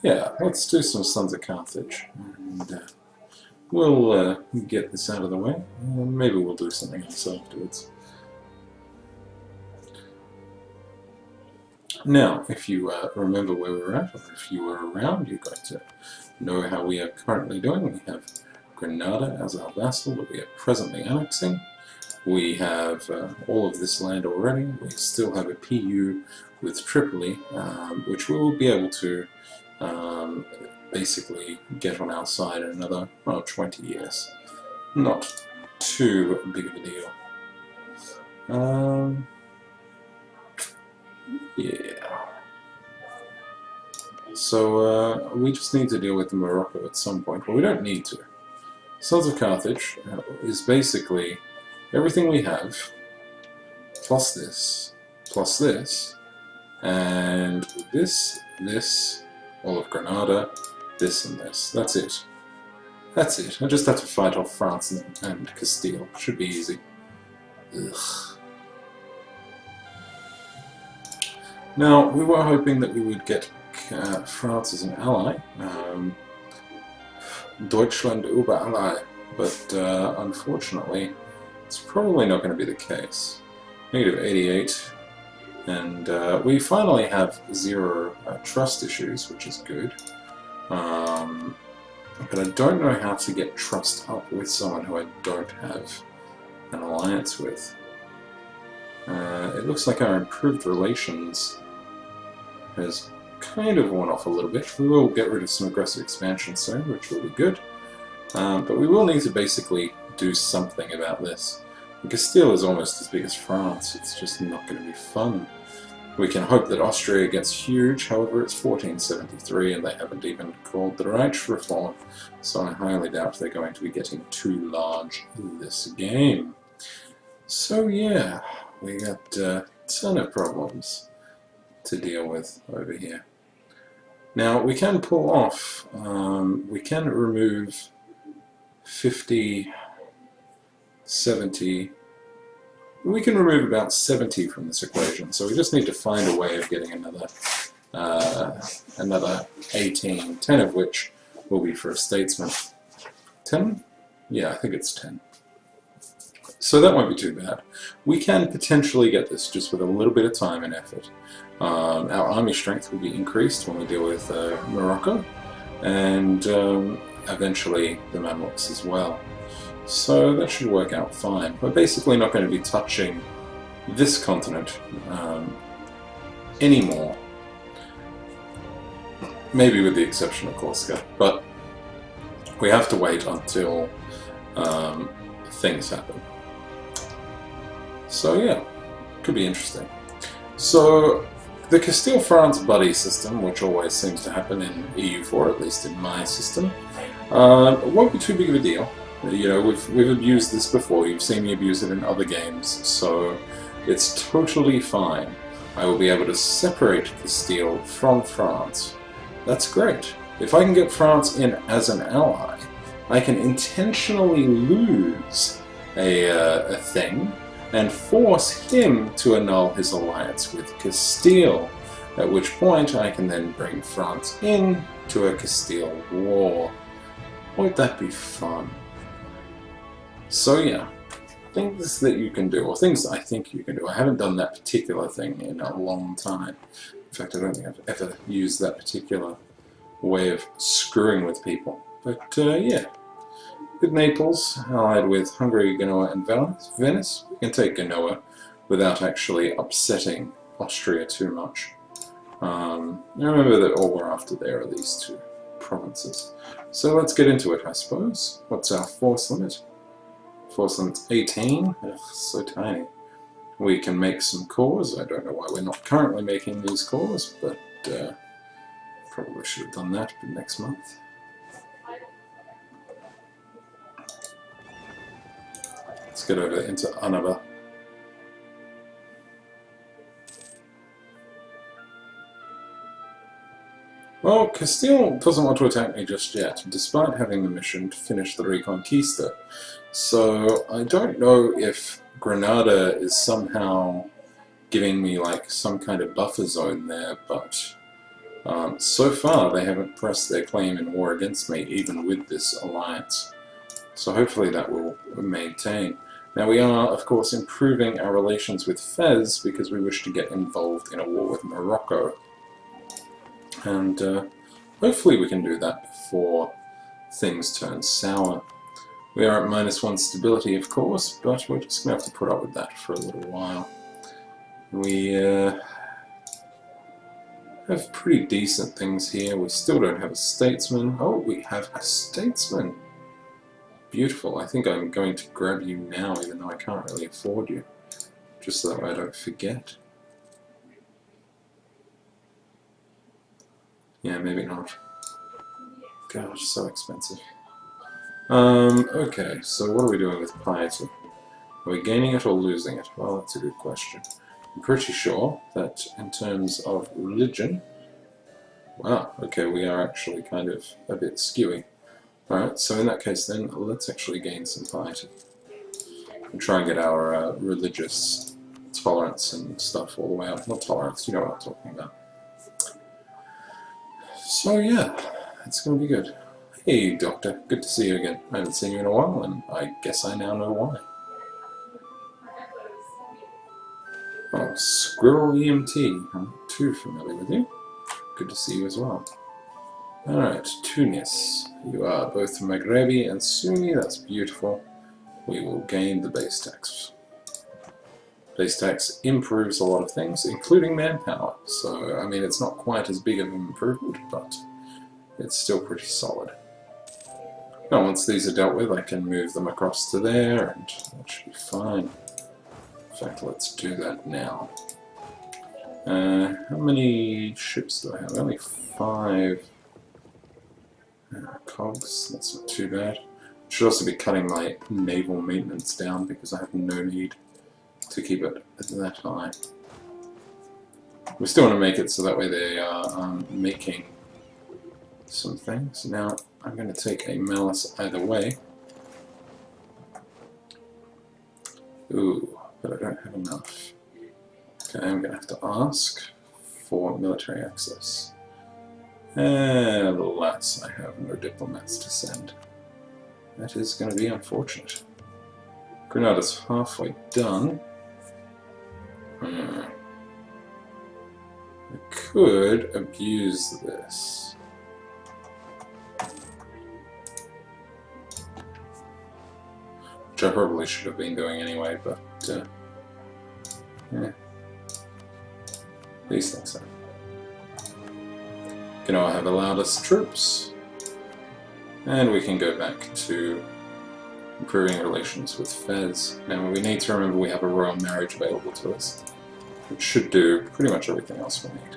Yeah, let's do some Sons of Carthage. And we'll get this out of the way, and maybe we'll do something else afterwards. Now, if you remember where we're at, or if you were around, you're going to know how we are currently doing. We have Granada as our vassal that we are presently annexing. We have all of this land already. We still have a PU with Tripoli, which we will be able to basically get on our side in another 20 years. Not too big of a deal. Yeah. So we just need to deal with Morocco at some point. Well, we don't need to. Sons of Carthage is basically everything we have, plus this, and this, all of Granada, this and this. That's it. That's it. I just have to fight off France and Castile. Should be easy. Ugh. Now, we were hoping that we would get France as an ally. Deutschland über ally. But unfortunately, it's probably not going to be the case. -88. And we finally have 0 trust issues, which is good. But I don't know how to get trust up with someone who I don't have an alliance with. It looks like our improved relations has kind of worn off a little bit. We will get rid of some aggressive expansion soon, which will be good. But we will need to basically do something about this. Castile is almost as big as France. It's just not going to be fun. We can hope that Austria gets huge, however it's 1473 and they haven't even called the Reich reform, so I highly doubt they're going to be getting too large this game. So yeah, we got a ton of problems to deal with over here. Now we can pull off, we can remove 50, 70, we can remove about 70 from this equation, so we just need to find a way of getting another 18, 10 of which will be for a statesman. 10? Yeah, I think it's 10. So that won't be too bad. We can potentially get this just with a little bit of time and effort. Our army strength will be increased when we deal with Morocco, and eventually the Mamluks as well. So that should work out fine. We're basically not going to be touching this continent anymore. Maybe with the exception of Corsica, but we have to wait until things happen. So yeah, could be interesting. So the Castile-France buddy system, which always seems to happen in EU4, at least in my system, won't be too big of a deal. You know, we've abused this before, you've seen me abuse it in other games, so it's totally fine. I will be able to separate Castile from France. That's great. If I can get France in as an ally, I can intentionally lose a thing and force him to annul his alliance with Castile, at which point I can then bring France in to a Castile war. Won't that be fun? So yeah, things that you can do, or things I think you can do. I haven't done that particular thing in a long time. In fact, I don't think I've ever used that particular way of screwing with people. But yeah, with Naples, allied with Hungary, Genoa, and Venice, we can take Genoa without actually upsetting Austria too much. Remember that all we're after there are these 2 provinces. So let's get into it, I suppose. What's our force limit? Force limit's 18. Ugh, so tiny. We can make some cores. I don't know why we're not currently making these cores, but probably should have done that next month. Let's get over into Annaba. Well, Castile doesn't want to attack me just yet, despite having the mission to finish the Reconquista. So I don't know if Granada is somehow giving me like some kind of buffer zone there, but So far, they haven't pressed their claim in war against me, even with this alliance. So hopefully that will maintain. Now we are, of course, improving our relations with Fez because we wish to get involved in a war with Morocco. And hopefully we can do that before things turn sour. We are at -1 stability, of course, but we're just going to have to put up with that for a little while. We have pretty decent things here. We still don't have a statesman. Oh, we have a statesman! Beautiful. I think I'm going to grab you now, even though I can't really afford you. Just so that I don't forget. Yeah, maybe not. Gosh, so expensive. Okay, so what are we doing with piety? Are we gaining it or losing it? Well, that's a good question. I'm pretty sure that in terms of religion... Wow, okay, we are actually kind of a bit skewy. Alright, so in that case then, let's actually gain some piety. And try and get our religious tolerance and stuff all the way up. Not tolerance, you know what I'm talking about. So yeah, it's going to be good. Hey Doctor, good to see you again. I haven't seen you in a while, and I guess I now know why. Oh, Squirrel EMT. I'm not too familiar with you. Good to see you as well. Alright, Tunis. You are both Maghrebi and Sunni, that's beautiful. We will gain the base tax. Base tax improves a lot of things, including manpower. So, I mean, it's not quite as big of an improvement, but it's still pretty solid. Now, once these are dealt with, I can move them across to there, and that should be fine. In fact, let's do that now. How many ships do I have? Only 5 cogs, that's not too bad. Should also be cutting my naval maintenance down because I have no need to keep it that high. We still want to make it so that way they are making some things. Now, I'm going to take a malice either way. Ooh, but I don't have enough. Okay, I'm going to have to ask for military access. Alas, I have no diplomats to send. That is going to be unfortunate. Grenada's halfway done. I could abuse this. Which I probably should have been doing anyway, but yeah. These things happen. You know, I have allowed us troops, and we can go back to improving relations with Fez. Now we need to remember we have a royal marriage available to us, which should do pretty much everything else we need.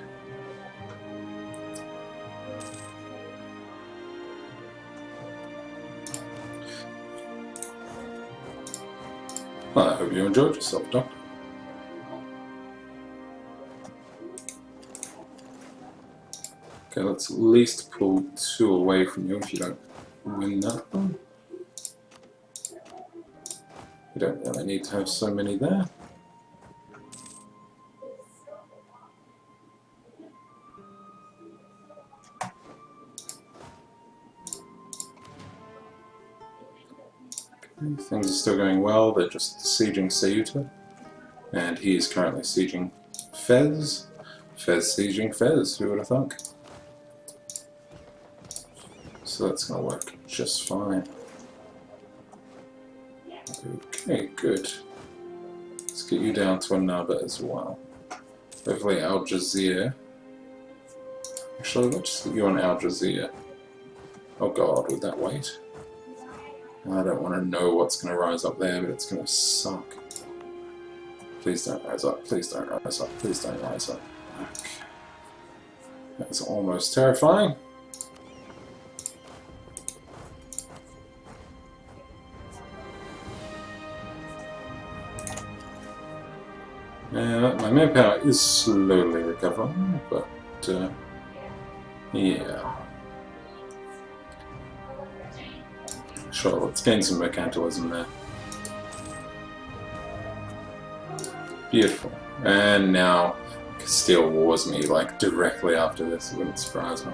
Well, I hope you enjoyed yourself, Doctor. Okay, let's at least pull 2 away from you if you don't win that one. We don't really need to have so many there. Okay, things are still going well, they're just sieging Ceuta. And he is currently sieging Fez. Fez sieging Fez, who would have thunk? So that's going to work just fine. Okay, good. Let's get you down to Annaba as well. Hopefully Al Jazeera. Actually, let's just get you on Al Jazeera. Oh god, would that wait? I don't want to know what's going to rise up there, but it's going to suck. Please don't rise up, please don't rise up, please don't rise up. Okay. That's almost terrifying. My manpower is slowly recovering, but yeah. Sure, let's gain some mercantilism there. Beautiful. And now Castile wars me like directly after this. It wouldn't surprise me.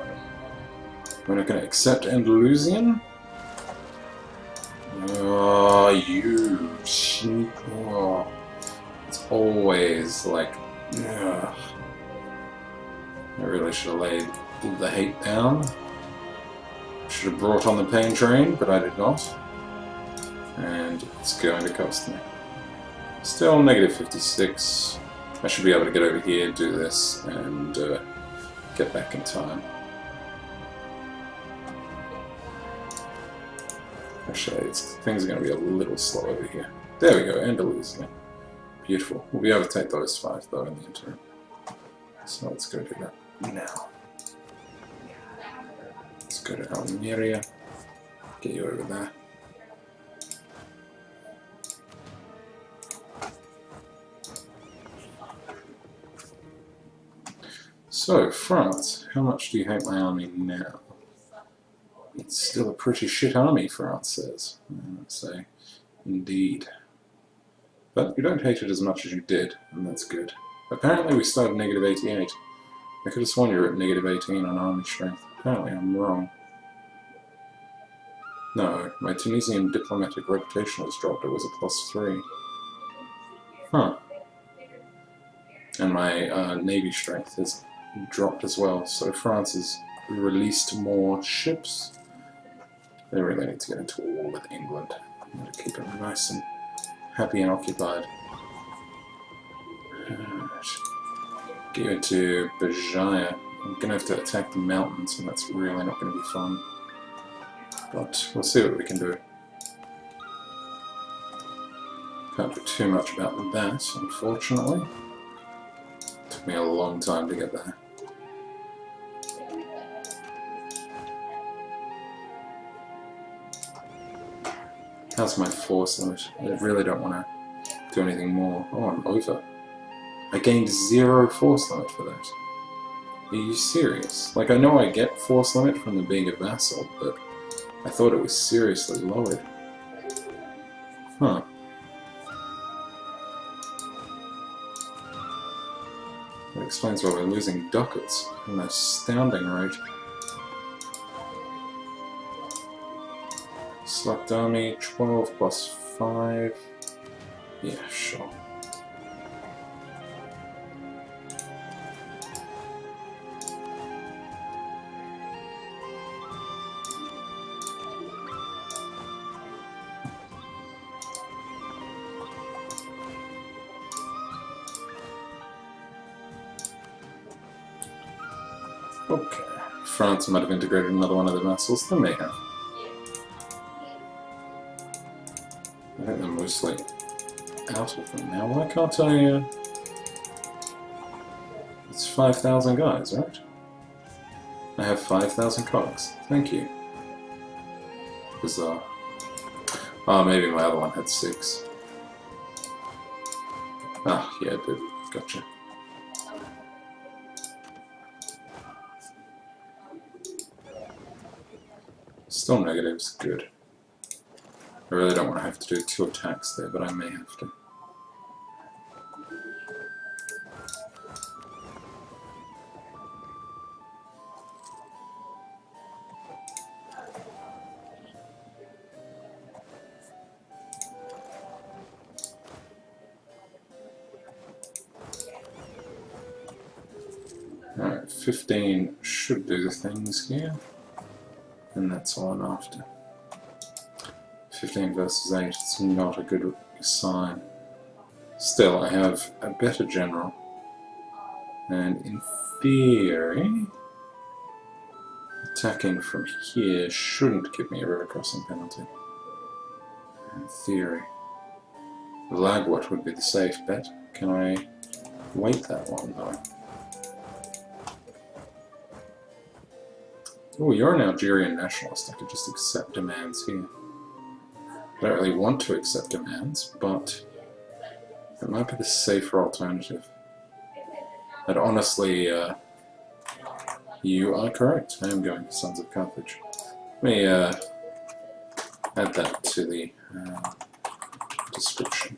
We're not going to accept Andalusian. Oh, you cheap. Oh. It's always like. Ugh. I really should have laid the hate down. Should have brought on the pain train, but I did not. And it's going to cost me. Still negative 56. I should be able to get over here, do this, and get back in time. Actually, things are going to be a little slow over here. There we go, Andalusia. Beautiful. We'll be able to take those 5 though in the interim. So let's go do that now. Let's go to Almeria. Get you over there. So, France, how much do you hate my army now? It's still a pretty shit army, France says. I'd say, indeed. But you don't hate it as much as you did, and that's good. Apparently we started negative 88. I could have sworn you were at negative 18 on army strength. Apparently I'm wrong. No, my Tunisian diplomatic reputation has dropped. It was a +3. Huh. And my navy strength has dropped as well, so France has released more ships. They really need to get into a war with England. I'm going to keep them nice and happy and occupied. Get you into Bajaya. I'm going to have to attack the mountains, and that's really not going to be fun. But we'll see what we can do. Can't do too much about that, unfortunately. Took me a long time to get there. How's my force limit? I really don't want to do anything more. Oh, I'm over. I gained 0 force limit for that. Are you serious? Like, I know I get force limit from being a vassal, but I thought it was seriously lowered. Huh. That explains why we're losing ducats at an astounding rate. Select army, 12 plus 5. Yeah, sure. Okay. France might have integrated another one of the vassals. They may have. I think they're mostly out of them now. Why can't I... It's 5,000 guys, right? I have 5,000 cogs. Thank you. Bizarre. Oh, maybe my other one had 6. Ah, yeah, it did. Gotcha. Still negatives. Good. I really don't want to have to do 2 attacks there, but I may have to. Alright, 15 should do the things here. And that's all I'm after. 15 versus 8, it's not a good sign. Still, I have a better general. And in theory, attacking from here shouldn't give me a river crossing penalty. In theory. Lagwat would be the safe bet. Can I wait that one though? Oh, you're an Algerian nationalist. I could just accept demands here. I don't really want to accept demands, but it might be the safer alternative. And honestly, you are correct. I am going to Sons of Carthage. Let me add that to the description.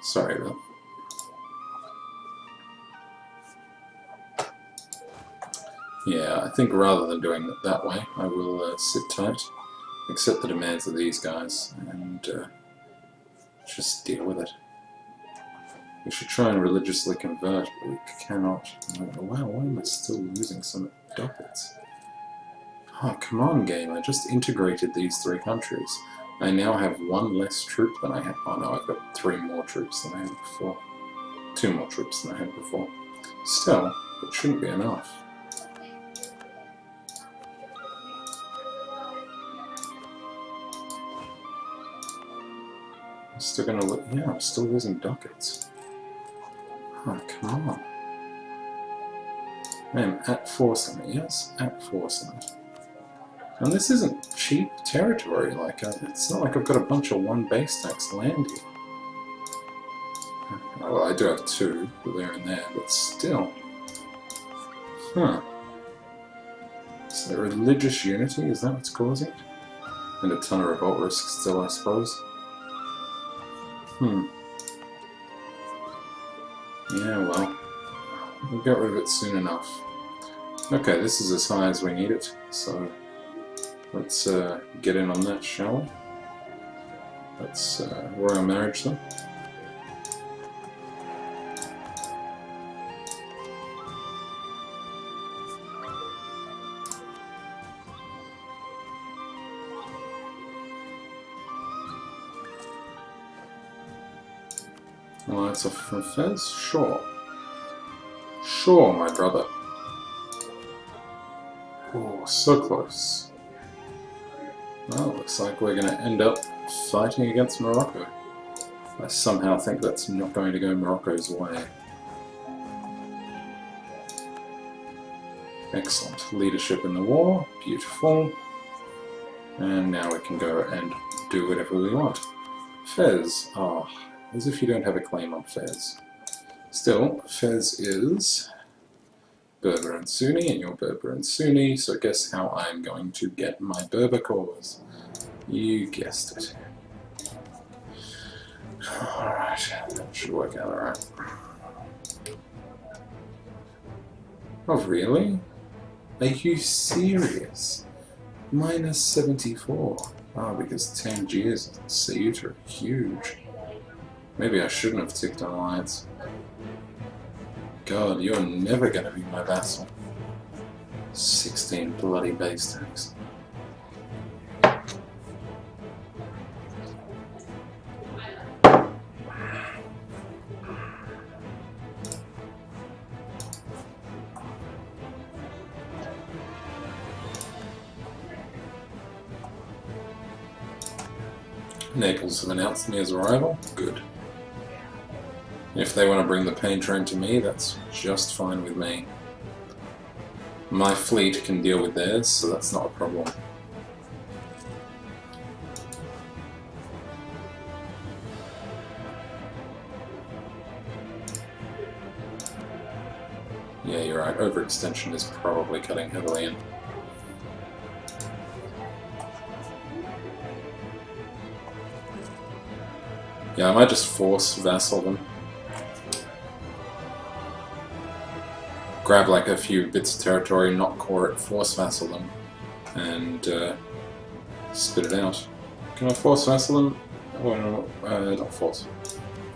Sorry about that. Yeah, I think rather than doing it that way, I will sit tight, accept the demands of these guys, and just deal with it. We should try and religiously convert, but we cannot. Wow, why am I still losing some ducats? Oh, come on, game. I just integrated these 3 countries. I now have 1 less troop than I had. Oh no, I've got 3 more troops than I had before. 2 more troops than I had before. Still, it shouldn't be enough. I'm still gonna look. Yeah, I'm still losing ducats. Oh, come on. I am at force limit, yes? At force limit. And this isn't cheap territory, like, it's not like I've got a bunch of 1 base tax land here. Well, I do have 2, there and there, but still. Huh. So religious unity, is that what's causing it? And a ton of revolt risk still, I suppose. Yeah, well, we'll get rid of it soon enough. Okay, this is as high as we need it, so let's get in on that, shall we? Let's royal marriage them. Alliance offer from Fez? Sure. Sure, my brother. Oh, so close. Well, looks like we're going to end up fighting against Morocco. I somehow think that's not going to go Morocco's way. Excellent. Leadership in the war. Beautiful. And now we can go and do whatever we want. Fez. Oh, as if you don't have a claim on Fez. Still, Fez is Berber and Sunni, and you're Berber and Sunni, so guess how I'm going to get my Berber cause? You guessed it. Alright, that should work out alright. Oh, really? Are you serious? Minus 74. Oh, because Tangiers and Ceuta are huge. Maybe I shouldn't have ticked an alliance. God, you're never going to be my vassal. 16 bloody base tax. Naples have announced me as a rival. Good. If they want to bring the Bane train to me, that's just fine with me. My fleet can deal with theirs, so that's not a problem. Yeah, you're right. Overextension is probably cutting heavily in. Yeah, I might just force vassal them. Grab like a few bits of territory, not core it, force vassal them, and spit it out. Can I force vassal them? Oh no, not force.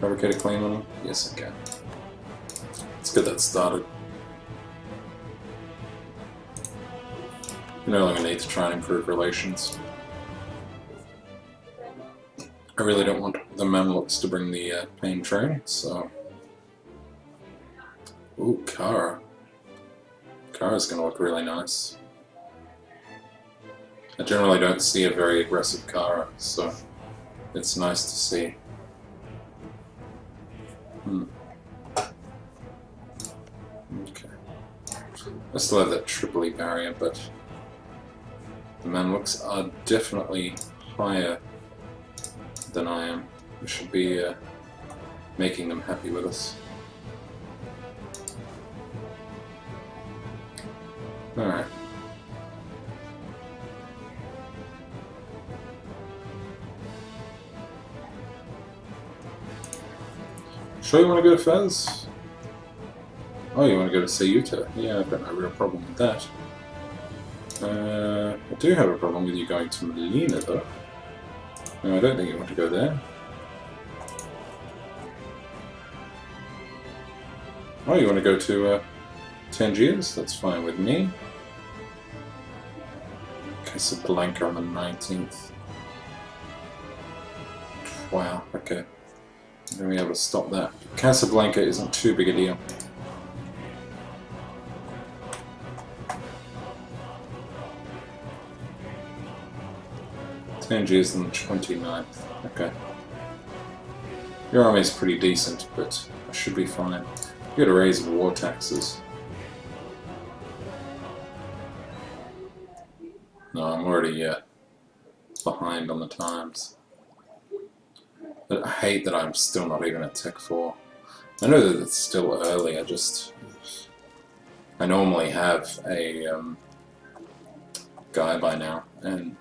Fabricate a claim on them? Yes, I can. Let's get that started. We no longer need to try and improve relations. I really don't want the Mamluks to bring the Bane train, so... Ooh, Kara. Kara's gonna look really nice. I generally don't see a very aggressive Kara, so it's nice to see. Okay. I still have that Tripoli barrier, but the Mamluks are definitely higher than I am. We should be making them happy with us. Alright. Sure you want to go to Fez? Oh, you want to go to Ceuta? Yeah, I've got no real problem with that. I do have a problem with you going to Melina, though. No, I don't think you want to go there. Oh, you want to go to Tangiers? That's fine with me. Casablanca on the 19th. Wow, okay. I'm going to be able to stop that. Casablanca isn't too big a deal. Tangiers on the 29th. Okay. Your army is pretty decent, but I should be fine. You gotta raise war taxes. No, I'm already behind on the times. But I hate that I'm still not even at Tech 4. I know that it's still early, I normally have a guy by now, and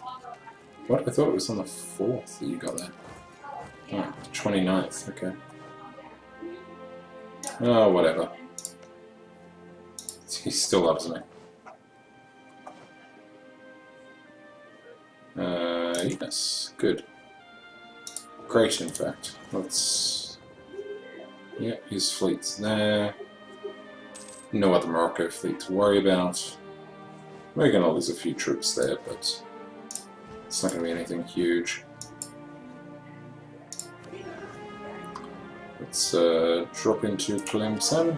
what? I thought it was on the 4th that you got that. Oh, 29th, okay. Oh, whatever. He still loves me. Yes, good. Great, in fact. Let's... Yeah, his fleet's there. No other Morocco fleet to worry about. We're gonna lose a few troops there, but it's not gonna be anything huge. Let's drop into Tlemcen.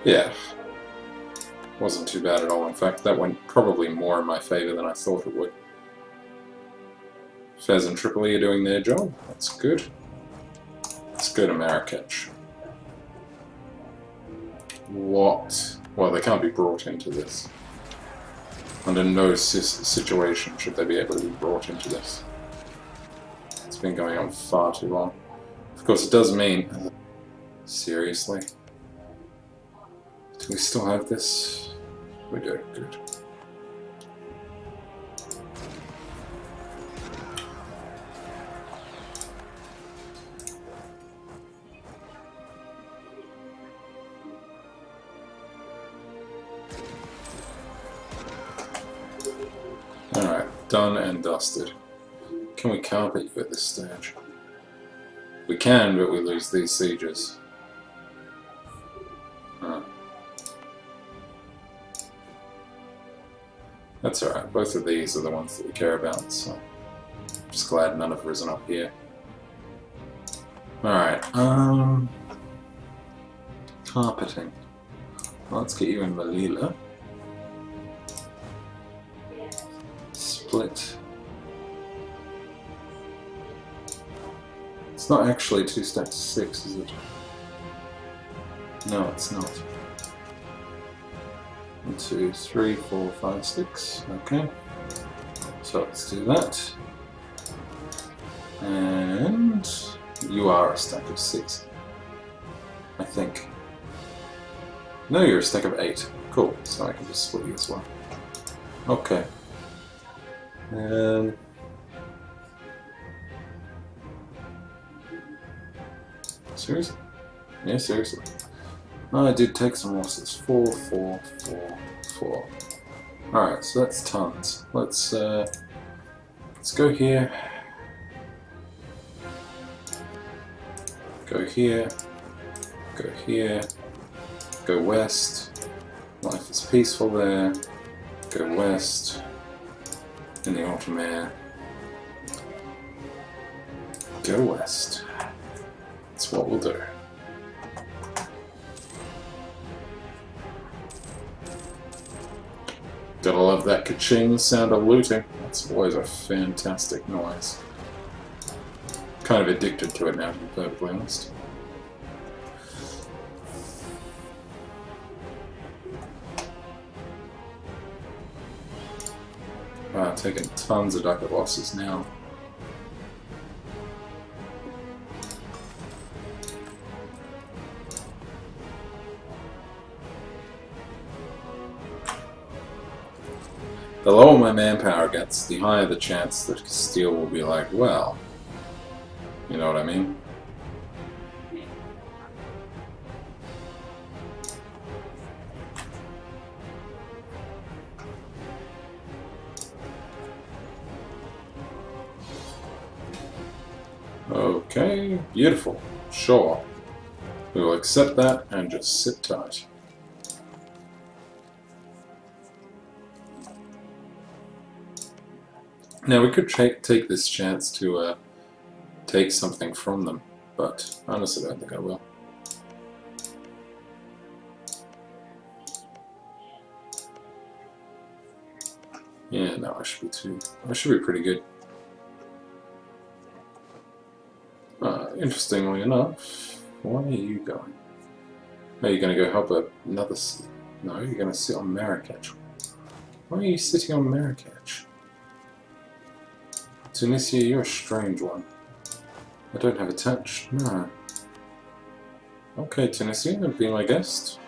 Yeah, wasn't too bad at all. In fact, that went probably more in my favour than I thought it would. Fez and Tripoli are doing their job. That's good. Let's go to Marrakech. What? Well, they can't be brought into this. Under no situation should they be able to be brought into this. It's been going on far too long. Of course, it does mean... Seriously? Do we still have this? We do. Good. Alright, done and dusted. Can we carpet you at this stage? We can, but we lose these sieges. That's alright, both of these are the ones that we care about, so I'm just glad none have risen up here. Alright, carpeting. Well, let's get you in Melilla. Split. It's not actually 2 stacks 6, is it? No, it's not. 1, 2, 3, 4, 5, 6. Okay. So let's do that. And you are a stack of 6. I think. No, you're a stack of 8. Cool. So I can just split you as well. Okay. Seriously? Yeah, seriously. Oh, I did take some losses. 4, 4, 4, 4. Alright, so that's tons. Let's go here. Go here. Go here. Go west. Life is peaceful there. Go west. In the autumn air. Go west. That's what we'll do. Gotta love that ka-ching sound of looting. That's always a fantastic noise. Kind of addicted to it now, to be perfectly honest. Wow, taking tons of ducat losses now. The lower my manpower gets, the higher the chance that Castile will be like, well, you know what I mean? Okay, beautiful. Sure. We will accept that and just sit tight. Now we could take this chance to take something from them, but honestly I don't think I will. Yeah, no, I should be pretty good. Interestingly enough, where are you going? Are you going to go help another... No, you're going to sit on Marrakech. Why are you sitting on Marrakech? Tunisia, you're a strange one. I don't have attached. No. Okay, Tunisia, be my guest.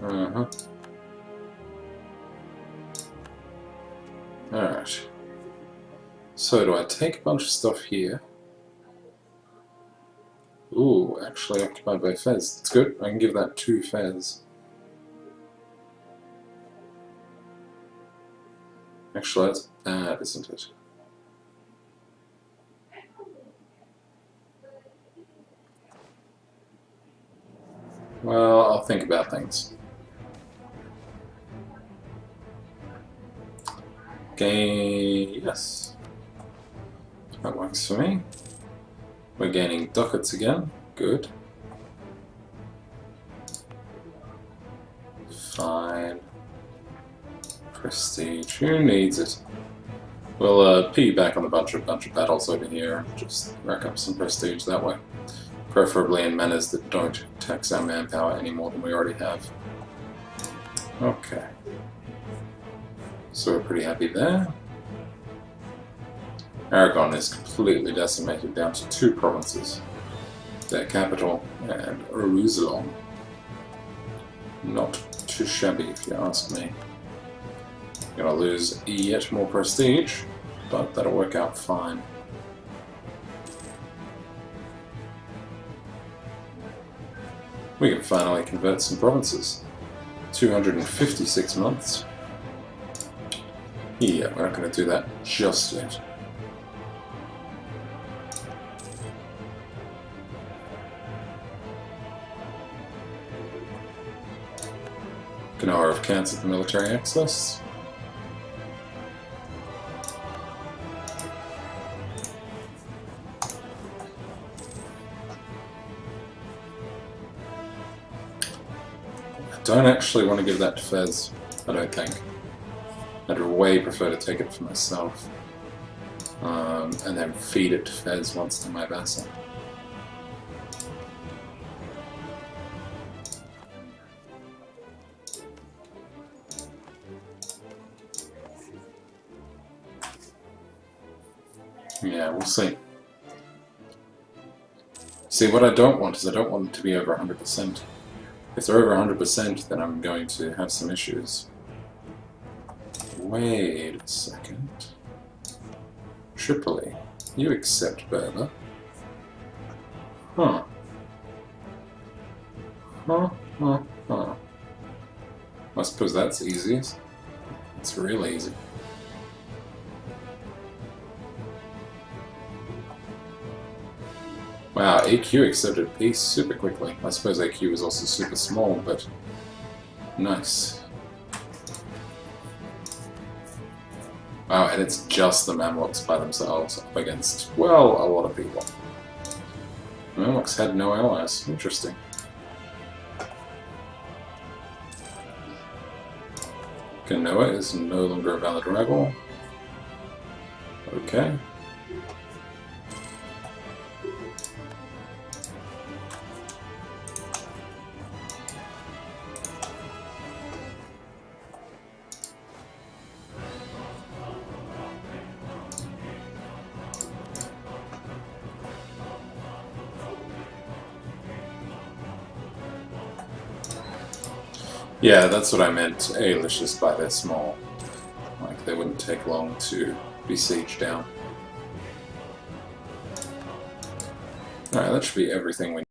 Uh-huh. Alright. So, do I take a bunch of stuff here? Ooh, actually occupied by Fez. That's good. I can give that 2 Fez. Actually, that's bad, isn't it? Well, I'll think about things. Okay, yes. That works for me. We're gaining ducats again. Good. Fine. Prestige. Who needs it? We'll piggyback on a bunch of battles over here. Just rack up some prestige that way. Preferably in manners that don't tax our manpower any more than we already have. Okay. So we're pretty happy there. Aragon is completely decimated down to 2 provinces. Their capital and Jerusalem. Not too shabby if you ask me. Gonna lose yet more prestige, but that'll work out fine. We can finally convert some provinces. 256 months. Yeah, we're not going to do that just yet. Gnawa have cancelled the military access. I don't actually want to give that to Fez, I don't think. I'd way prefer to take it for myself. And then feed it to Fez once to my vassal. Yeah, we'll see. See, what I don't want is I don't want it to be over 100%. If they're over 100%, then I'm going to have some issues. Wait a second. Tripoli, you accept Berber? Huh. Huh. I suppose that's easy. It's real easy. Wow, AQ accepted peace super quickly. I suppose AQ is also super small, but nice. Wow, and it's just the Mamluks by themselves up against, well, a lot of people. The Mamluks had no allies. Interesting. Genoa is no longer a valid rival. Okay. Yeah, that's what I meant. Ailish is by their small. Like, they wouldn't take long to besiege down. Alright, that should be everything we